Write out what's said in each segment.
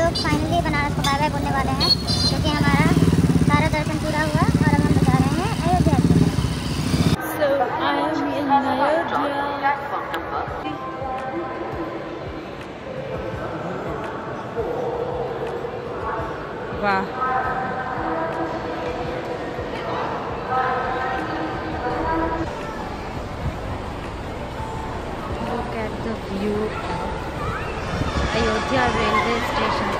लोग फाइनली बनारस को bye bye बोलने वाले हैं, क्योंकि हमारा सारा दर्शन पूरा हुआ और अब हम बता रहे हैं अयोध्या की तरफ। So I am in Ayodhya. वाह, look at the view of Ayodhya railway station.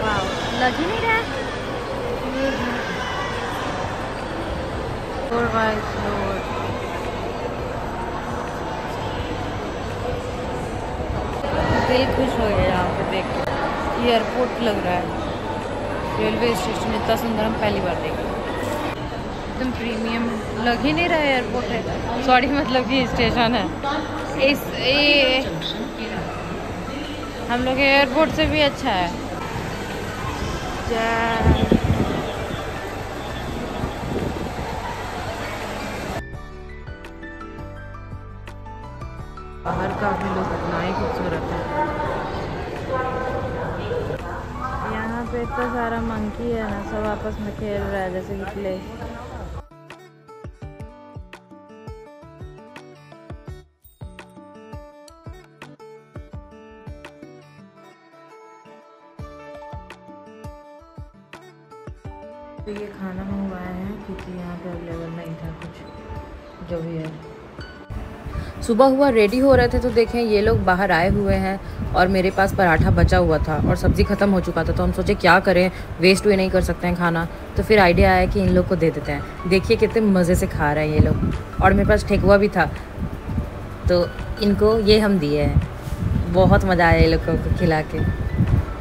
वाह, लग ही नहीं रहा है। Floor by floor. दिल खुश हो गया यहाँ पे देख के। एयरपोर्ट लग रहा है, रेलवे स्टेशन इतना सुंदर हम पहली बार देखे। एकदम प्रीमियम, लग ही नहीं रहा है एयरपोर्ट है, सॉरी मतलब कि स्टेशन है। हम लोग एयरपोर्ट से भी अच्छा है। बाहर का भी लोग इतना ही खूबसूरत है। यहाँ पे इतना सारा मंकी है ना, सब आपस में खेल रहा है जैसे कि प्ले। तो ये खाना मंगवाए हैं क्योंकि यहाँ पे अवेलेबल नहीं था कुछ, जो भी है। सुबह हुआ रेडी हो रहे थे तो देखें ये लोग बाहर आए हुए हैं और मेरे पास पराठा बचा हुआ था और सब्ज़ी ख़त्म हो चुका था, तो हम सोचे क्या करें, वेस्ट भी नहीं कर सकते हैं खाना। तो फिर आइडिया आया कि इन लोग को दे देते हैं। देखिए कितने मज़े से खा रहे हैं ये लोग, और मेरे पास ठेकुआ भी था तो इनको ये हम दिए हैं। बहुत मज़ा आया ये लोग को खिला के।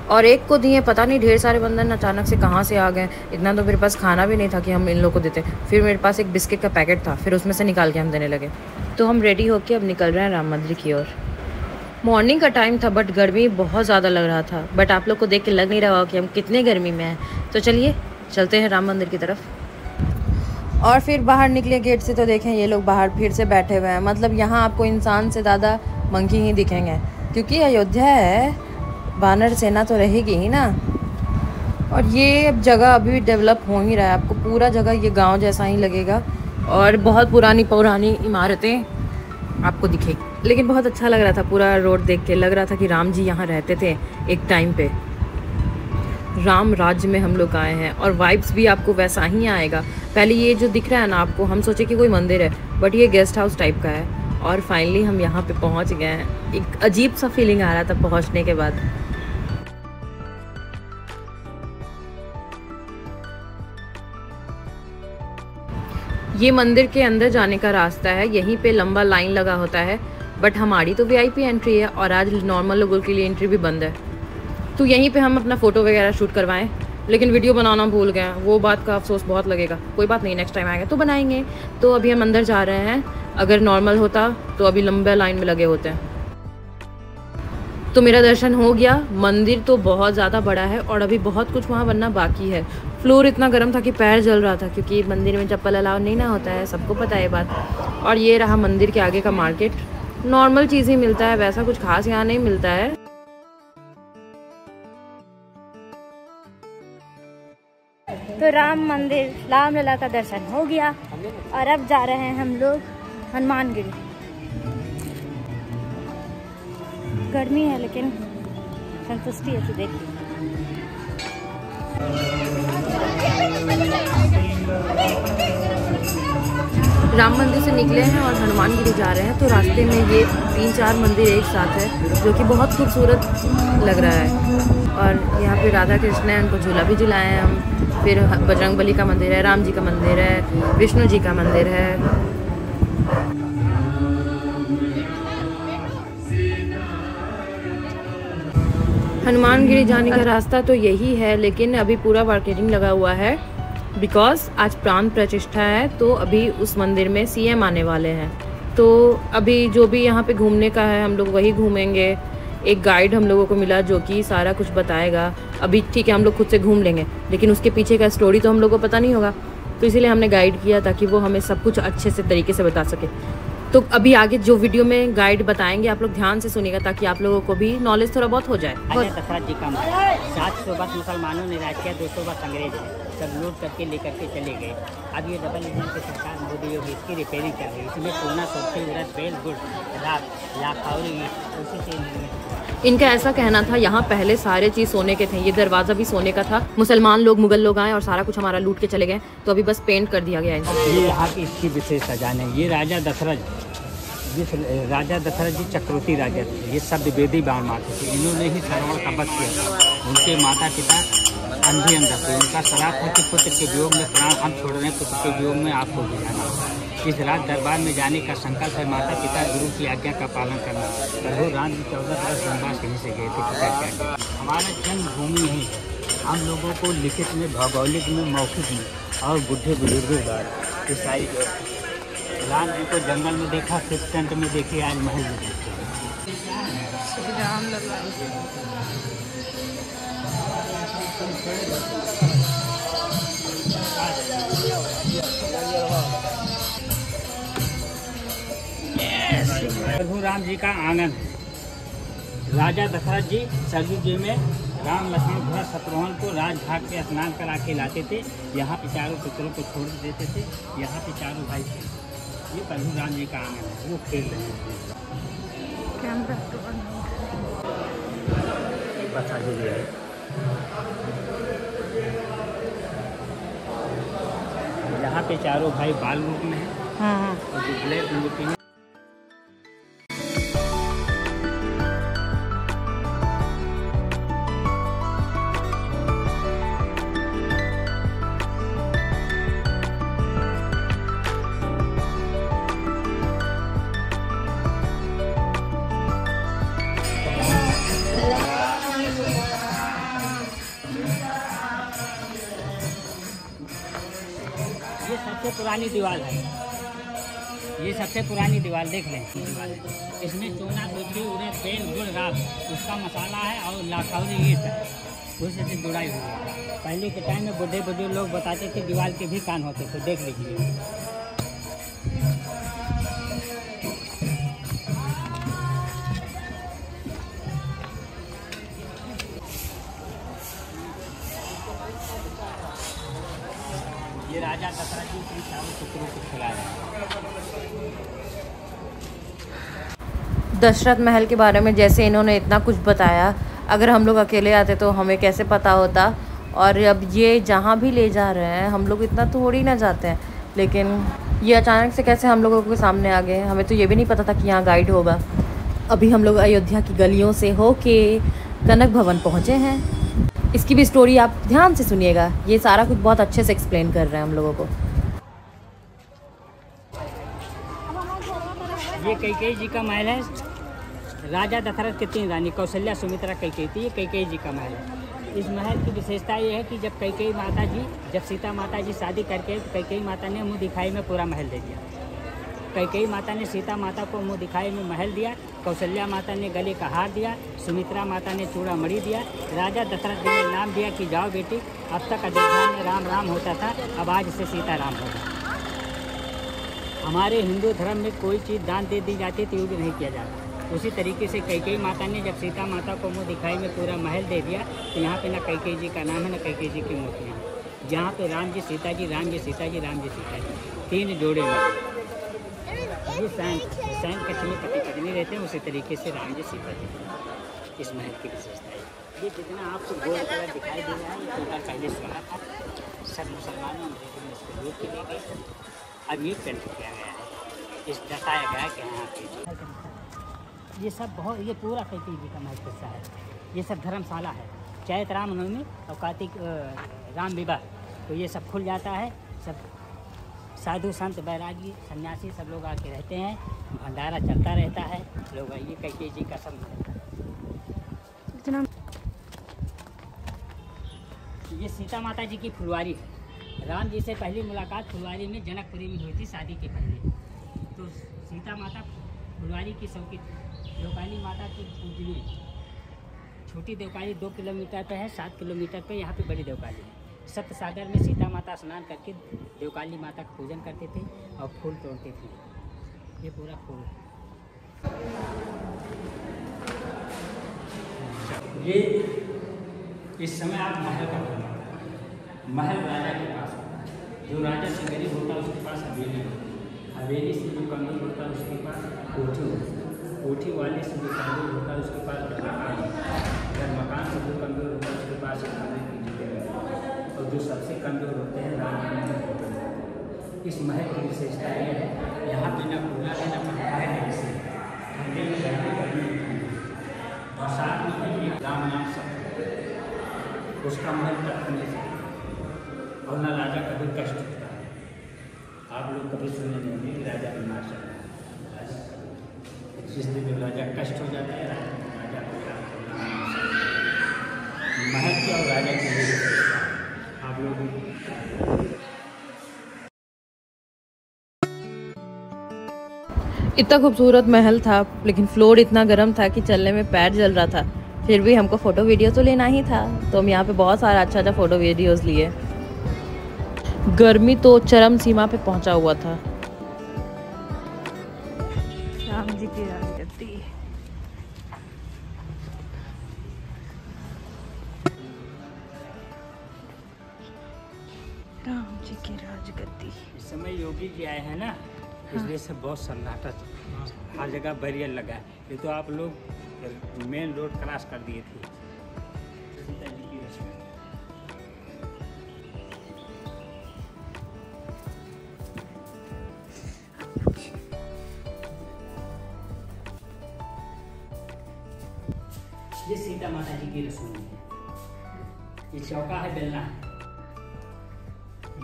और एक को दिए, पता नहीं ढेर सारे बंधन अचानक से कहाँ से आ गए। इतना तो मेरे पास खाना भी नहीं था कि हम इन लोग को देते। फिर मेरे पास एक बिस्किट का पैकेट था, फिर उसमें से निकाल के हम देने लगे। तो हम रेडी होके अब निकल रहे हैं राम मंदिर की ओर। मॉर्निंग का टाइम था बट गर्मी बहुत ज़्यादा लग रहा था, बट आप लोग को देख के लग नहीं रहा होगा कि हम कितने गर्मी में हैं। तो चलिए चलते हैं राम मंदिर की तरफ। और फिर बाहर निकले गेट से तो देखें ये लोग बाहर फिर से बैठे हुए हैं। मतलब यहाँ आपको इंसान से ज़्यादा मंकी ही दिखेंगे, क्योंकि अयोध्या है, वानर सेना तो रहेगी ही ना। और ये जगह अभी भी डेवलप हो ही रहा है, आपको पूरा जगह ये गांव जैसा ही लगेगा और बहुत पुरानी इमारतें आपको दिखेगी। लेकिन बहुत अच्छा लग रहा था पूरा रोड देख के, लग रहा था कि राम जी यहाँ रहते थे एक टाइम पे। राम राज्य में हम लोग आए हैं और वाइब्स भी आपको वैसा ही आएगा। पहले ये जो दिख रहा है ना आपको, हम सोचे कि कोई मंदिर है बट ये गेस्ट हाउस टाइप का है। और फाइनली हम यहाँ पे पहुँच गए हैं। एक अजीब सा फीलिंग आ रहा था पहुँचने के बाद। ये मंदिर के अंदर जाने का रास्ता है, यहीं पे लंबा लाइन लगा होता है, बट हमारी तो वीआईपी एंट्री है और आज नॉर्मल लोगों के लिए एंट्री भी बंद है। तो यहीं पे हम अपना फ़ोटो वगैरह शूट करवाएं, लेकिन वीडियो बनाना भूल गए, वो बात का अफसोस बहुत लगेगा। कोई बात नहीं, नेक्स्ट टाइम आएगा तो बनाएंगे। तो अभी हम अंदर जा रहे हैं। अगर नॉर्मल होता तो अभी लंबे लाइन में लगे होते हैं। तो मेरा दर्शन हो गया। मंदिर तो बहुत ज़्यादा बड़ा है और अभी बहुत कुछ वहाँ बनना बाकी है। फ्लोर इतना गर्म था कि पैर जल रहा था, क्योंकि मंदिर में चप्पल अलाउ नहीं ना होता है, सबको पता है ये बात। और ये रहा मंदिर के आगे का मार्केट। नॉर्मल चीज़ ही मिलता है, वैसा कुछ खास यहाँ नहीं मिलता है। तो राम मंदिर रामलला का दर्शन हो गया और अब जा रहे हैं हम लोग हनुमानगिरी। गर्मी है लेकिन संतुष्टि है। देखिए राम मंदिर से निकले हैं और हनुमानगिरी जा रहे हैं। तो रास्ते में ये 3-4 मंदिर एक साथ है, जो कि बहुत खूबसूरत लग रहा है। और यहाँ पे राधा कृष्ण है, उनको झूला भी झुलाए हैं हम। फिर बजरंगबली का मंदिर है, राम जी का मंदिर है, विष्णु जी का मंदिर है। हनुमानगिरी जाने का रास्ता तो यही है, लेकिन अभी पूरा मार्केटिंग लगा हुआ है, बिकॉज आज प्राण प्रतिष्ठा है। तो अभी उस मंदिर में सीएम आने वाले हैं। तो अभी जो भी यहाँ पे घूमने का है हम लोग वही घूमेंगे। एक गाइड हम लोगों को मिला जो कि सारा कुछ बताएगा। अभी ठीक है हम लोग खुद से घूम लेंगे, लेकिन उसके पीछे का स्टोरी तो हम लोग को पता नहीं होगा, तो इसीलिए हमने गाइड किया ताकि वो हमें सब कुछ अच्छे से तरीके से बता सके। तो अभी आगे जो वीडियो में गाइड बताएंगे आप लोग ध्यान से सुनिएगा ताकि आप लोगों को भी नॉलेज थोड़ा बहुत हो जाए। राजा दशरथ जी का महल 700 वर्ष मुसलमानों ने राज किया, 200 वर्ष अंग्रेज ने सब लूट करके लेकर के चले गए। अब ये डबल इंजन की सरकार मोदी योगी इसकी रिपेयरिंग कर रही है। इसमें सोना सोखी उड़द बेल गुड़ रात लाखौरी उसी से निर्मित। इनका ऐसा कहना था यहाँ पहले सारे चीज़ सोने के थे, ये दरवाज़ा भी सोने का था। मुसलमान लोग मुगल लोग आए और सारा कुछ हमारा लूट के चले गए, तो अभी बस पेंट कर दिया गया है। ये यहाँ की इसकी विशेषता जाने, ये राजा दशरथ जिस राजा दशरथ जी चक्रवर्ती राजा थे, ये शब्द वेदी बाण मारते थे। इन्होंने ही श्रवण का वध किया था। उनके माता पिता अंधे अंधा थे। उनका श्राप था कि पुत्र के वियोग में प्राण हम छोड़ रहे हैं, पुत्र के वियोग में आपको भी जाना होगा। इस रात दरबार में जाने का संकल्प है। माता पिता गुरु की आज्ञा का पालन करना। प्रभु राम जी 14 वर्ष वनवास कहीं से गए थे पिता की आज्ञा। हमारा जन्मभूमि यही है। हम लोगों को लिखित में, भौगोलिक में, मौखिक में और बुढ़े बुजुर्गों द्वारा ईसाई राम जी को जंगल में देखा, फिर टेंट में देखे, आज महल में देखते हैं। प्रभु राम जी का आंगन है। राजा दशरथ जी सरयू जी में राम लक्ष्मण भरत शत्रुघ्न को राजघाट पे स्नान करा के लाते थे। यहाँ पे चारों पुत्रों को छोड़ देते थे। यहाँ पे चारों भाई थे। ये प्रभु राम जी का आंगन है, वो खेल रहे हैं। बता दीजिए यहाँ पे चारों भाई बाल रूप में हैं और जो ब्लैक मूर्ति में ये सबसे पुरानी दीवार है। ये सबसे पुरानी दीवार देख लें। दीवार इसमें चूना दूसरी उड़द बेल गुड़ राख उसका मसाला है और लाखौरी ईंट है, उससे जुड़ाई हुई है। पहले के टाइम में बुढ़े बुजुर्ग लोग बताते थे दीवार के भी कान होते थे। देख लीजिए। ये राजा दशरथ जी अपने चारों पुत्रों को खिला रहे हैं। दशरथ महल के बारे में जैसे इन्होंने इतना कुछ बताया, अगर हम लोग अकेले आते तो हमें कैसे पता होता। और अब ये जहाँ भी ले जा रहे हैं हम लोग इतना थोड़ी ना जाते हैं, लेकिन ये अचानक से कैसे हम लोगों के सामने आ गए। हमें तो ये भी नहीं पता था कि यहाँ गाइड होगा। अभी हम लोग अयोध्या की गलियों से होके कनक भवन पहुँचे हैं। इसकी भी स्टोरी आप ध्यान से सुनिएगा, ये सारा कुछ बहुत अच्छे से एक्सप्लेन कर रहे हैं हम लोगों को। ये कैकेयी जी का महल है। राजा दशरथ की 3 रानी कौशल्या, सुमित्रा, कैकेयी थी। ये कैकेयी जी का महल है। इस महल की विशेषता ये है कि जब कैकेयी माता जी, जब सीता माता जी शादी करके, तो कैकेयी माता ने मुँह दिखाई में पूरा महल दे दिया। कैकेयी माता ने सीता माता को मुँह दिखाई में महल दिया। कौशल्या माता ने गले का हार दिया। सुमित्रा माता ने चूड़ा मणि दिया। राजा दशरथ जी ने नाम दिया कि जाओ बेटी, अब तक अयोध्या में राम राम होता था, अब आज से सीता राम होगा। हमारे हिंदू धर्म में कोई चीज़ दान दे दी जाती थी, वो भी नहीं किया जाता। उसी तरीके से कैकेयी माता ने जब सीता माता को मुँह दिखाई में पूरा महल दे दिया, तो यहाँ पे ना कैकेयी जी का नाम है, ना कैकेयी जी की मूर्तियाँ हैं। यहाँ पे राम जी सीता जी, राम जी सीता जी, राम जी सीता जी, 3 जोड़े में। ये सैन कक्ष में पति पत्नी रहते हैं, उसी तरीके से राम जी सीता जी। इस महल की विशेषता है। ये जितना आपको गोल्ड कलर दिखाई दे रहा है, ये टोटल पहले सोना था। सब मुसलमानों ने इसको लूट के ले गए। अब ये पेंट किया गया है, इस दर्शाया गया है कि यहाँ पे ये सब बहुत, ये पूरा कैकेयी जी का महल किस्सा है। ये सब धर्मशाला है। चैत रामनवमी और कार्तिक राम विवाह, तो ये सब खुल जाता है। सब साधु संत बैरागी सन्यासी सब लोग आके रहते हैं। भंडारा चलता रहता है। लोग ये कैकेयी जी का सब ये सीता माता जी की फुलवारी है। राम जी से पहली मुलाकात फुलवारी में जनकपुरी में हुई थी शादी के पहले। तो सीता माता फुलवारी की शौकी देवकाली माता की पूजनी। छोटी देवकाली 2 किलोमीटर पे है, 7 किलोमीटर पे यहाँ पे बड़ी देवकाली है। सप्त सागर में सीता माता स्नान करके देवकाली माता का पूजन करते थे और फूल तोड़ते थे। ये पूरा फूल। ये इस समय आप महल का भ्रमण कर रहे हैं। महल राजा के पास होता है। जो राजा से गरीब होता है उसके पास हवेली होती है। हवेली से जो कमजोर होता है उसके पास कोठी होती है। कोठी वाले से जो कमजोर होता है उसके पास मकान होता है। अगर मकान से जो कमजोर होता है उसके पास खाने की जगह होती है। और जो सबसे कमजोर होते हैं राजमहल होते हैं। इस महल की विशेषता ये है, यहाँ पे न खुला है न पंखा है न एसी है। ठंडे में गर्मी गर्मी और साथ में है राम नाम सब उसका महल तकने से और न राजा कभी कष्ट होता है। आप लोग कभी सुने नहीं होंगे कि राजा बीमार चल रहा है। राजा जिस दिन राजा कष्ट हो जाता है राजा महल की और राजा की विशेषता आप लोग इतना खूबसूरत महल था, लेकिन फ्लोर इतना गर्म था कि चलने में पैर जल रहा था। फिर भी हमको फ़ोटो वीडियो तो लेना ही था, तो हम यहाँ पे बहुत सारा अच्छा फ़ोटो वीडियोस लिए। गर्मी तो चरम सीमा पे पहुँचा हुआ था। राम जी की राजगद्दी। राम जी की राजगद्दी। इस समय योगी जी आए हैं ना, इसलिए से बहुत सन्नाटा, हर जगह बैरियर लगा है। ये तो आप लोग मेन रोड क्रॉस कर दिए थे। ये सीता माता जी की रसोई है। ये चौका है, बेलना है।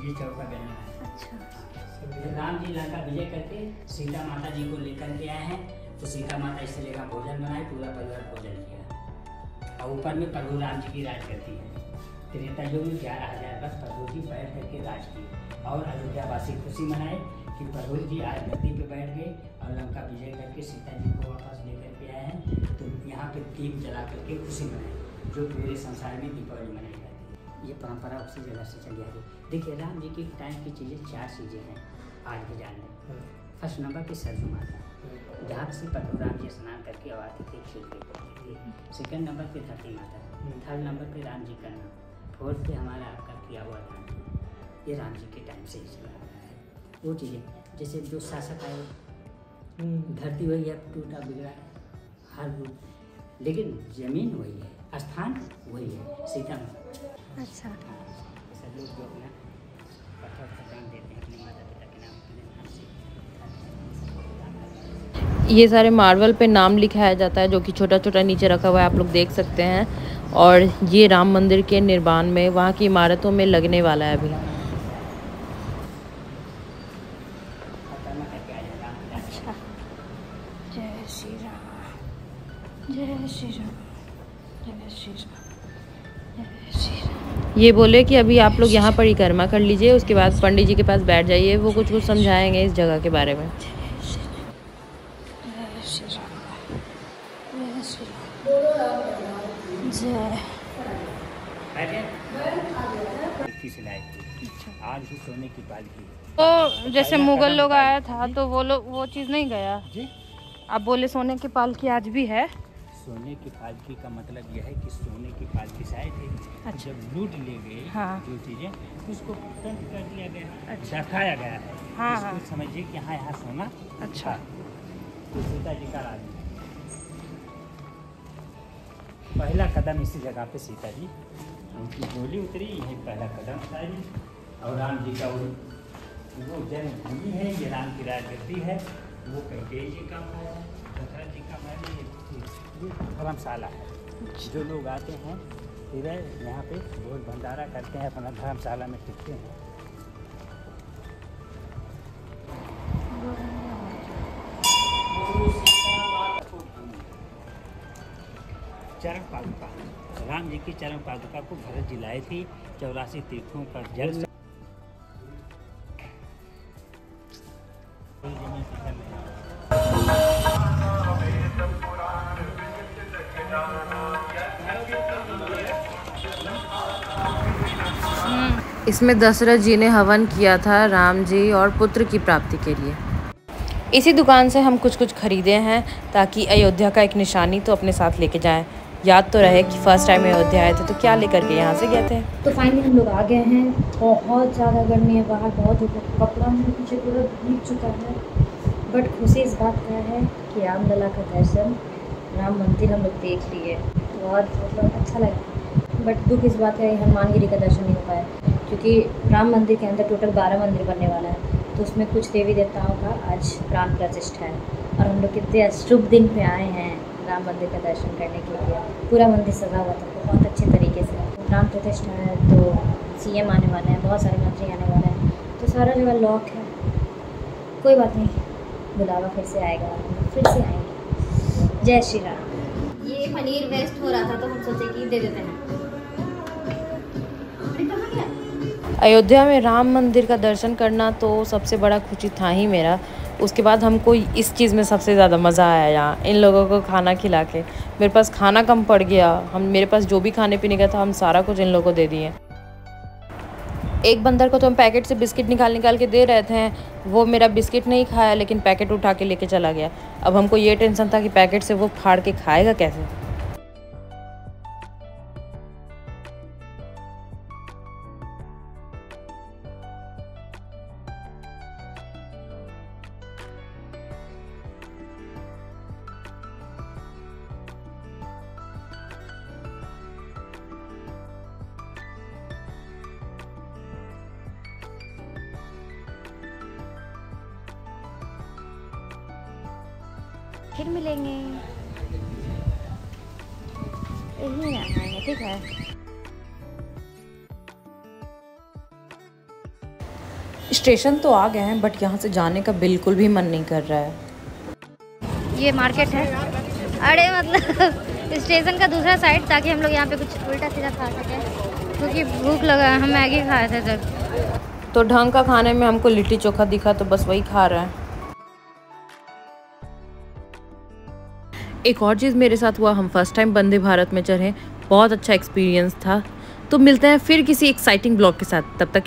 ये चौका बेलना है। अच्छा। राम जी लंका विजय करके सीता माता जी को लेकर के आए हैं, तो सीता माता इससे लेकर भोजन बनाए, पूरा परिवार भोजन किया। और ऊपर में प्रभु राम जी की राज करती है। त्रेता युग में 11,000 वर्ष प्रभु जी बैठ करके राज किए और अयोध्यावासी खुशी मनाए कि प्रभु जी आज धरती पे बैठ गए और लंका विजय करके सीता जी को वापस लेकर के आए हैं। तो यहाँ पे दीप जला करके खुशी मनाए, जो पूरे संसार में दीपावली मनाई जाती है। ये परंपरा उसी जगह से चली आ रही। देखिए राम जी के टाइम की चीज़ें 4 चीज़ें हैं आज के जानने। फर्स्ट नंबर की सरजू माता, जहाँ से प्रभु राम जी स्नान करके और आते थे, खेलते थे। सेकंड नंबर पे धरती माता, थर्ड नंबर पे राम जी का नाम, फोर्थ पे हमारा आपका किया हुआ राम। ये राम जी के टाइम से ही चला आ रहा है। वो चीज़ें जैसे जो शासक आए, धरती वही है, टूटा बिगड़ा हर रूप, लेकिन जमीन वही है, स्थान वही है, सीता माता। अच्छा। सब लोग जो अपना पत्थर का दान देते हैं अपने माता पिता के नाम, अपने नाम से। ये सारे मार्बल पे नाम लिखाया जाता है, जो कि छोटा छोटा नीचे रखा हुआ है, आप लोग देख सकते हैं। और ये राम मंदिर के निर्माण में, वहाँ की इमारतों में लगने वाला है अभी। अच्छा। जय श्री राम, जय श्री राम, जय श्री राम, जय श्री राम। ये बोले कि अभी आप लोग यहाँ पर परिक्रमा कर लीजिए, उसके बाद पंडित जी के पास बैठ जाइए, वो कुछ समझाएंगे इस जगह के बारे में। आज भी सोने की पालकी। तो जैसे मुगल लोग आया था तो वो चीज़ नहीं गया जी। आप बोले सोने की पालकी आज भी है। सोने की पालकी का मतलब यह है कि सोने की पालकी से आए थे। अच्छा। जब लूट ले गए हाँ। जो चीजें, उसको टंट कर दिया गया। अच्छा। दर्शाया गया है। हाँ, इसको हाँ। समझिए कि हाँ यहाँ सोना। अच्छा। तो सीता जी का राज, पहला कदम इसी जगह पे सीता जी उनकी गोली उतरी, यही पहला कदम था जी। और राम जी का वो जन्मभूमि है, ये राम की राजगद्दी है। वो कैकेयी जी का महल है, दशरथ जी का महल, ये धर्मशाला है। जो लोग आते हैं फिर यहाँ पे भोज भंडारा करते हैं, अपना धर्मशाला में टिकते हैं। चरण पादुका, राम जी की चरण पादुका को भरत जी लाए थी 84 तीर्थों पर जल। इसमें दशरथ जी ने हवन किया था राम जी और पुत्र की प्राप्ति के लिए। इसी दुकान से हम कुछ खरीदे हैं ताकि अयोध्या का एक निशानी तो अपने साथ लेके जाएं। याद तो रहे कि फ़र्स्ट टाइम अयोध्या आए थे तो क्या लेकर के यहाँ से गए थे। तो फाइनली हम लोग आ गए हैं। बहुत ज़्यादा गर्मी है बाहर, बहुत कपड़ा मेरे पीछे पूरा भीग चुका है। बट खुशी इस बात का है कि रामलला का दर्शन, राम मंदिर हम लोग देख लिए, बहुत मतलब अच्छा लगा। बट दुख इस बात का है हनुमानगिरी का दर्शन नहीं हो पाया, क्योंकि राम मंदिर के अंदर टोटल 12 मंदिर बनने वाला है, तो उसमें कुछ देवी देवताओं का आज प्राण प्रतिष्ठा है। और हम लोग कितने शुभ दिन पे आए हैं राम मंदिर का दर्शन करने के लिए। पूरा मंदिर सजा हुआ था बहुत अच्छे तरीके से। प्राण प्रतिष्ठा है तो CM आने वाले हैं, बहुत सारे मंत्री आने वाले हैं, तो सारा जगह लॉक है। कोई बात नहीं, बुलावा फिर से आएगा, फिर से आएंगे। जय श्री राम। ये पनीर वेस्ट हो रहा था तो हम सोचे कि दे देते हैं। अयोध्या में राम मंदिर का दर्शन करना तो सबसे बड़ा खुशी था ही मेरा। उसके बाद हमको इस चीज़ में सबसे ज़्यादा मज़ा आया यहाँ इन लोगों को खाना खिला के। मेरे पास खाना कम पड़ गया, मेरे पास जो भी खाने पीने का था हम सारा कुछ इन लोगों को दे दिए। एक बंदर को तो हम पैकेट से बिस्किट निकाल के दे रहे थे, वो मेरा बिस्किट नहीं खाया लेकिन पैकेट उठा के लेके चला गया। अब हमको ये टेंशन था कि पैकेट से वो फाड़ के खाएगा कैसे। फिर मिलेंगे, यही आएंगे, ठीक है। स्टेशन तो आ गए हैं बट यहाँ से जाने का बिल्कुल भी मन नहीं कर रहा है। ये मार्केट है, अरे मतलब स्टेशन का दूसरा साइड, ताकि हम लोग यहाँ पे कुछ उल्टा सीधा खा सकें, क्योंकि भूख लगा है। हम मैगी खाए थे जब, तो ढंग का खाने में हमको लिट्टी चोखा दिखा तो बस वही खा रहे हैं। एक और चीज़ मेरे साथ हुआ, हम फर्स्ट टाइम वंदे भारत में चढ़े, बहुत अच्छा एक्सपीरियंस था। तो मिलते हैं फिर किसी एक्साइटिंग ब्लॉग के साथ, तब तक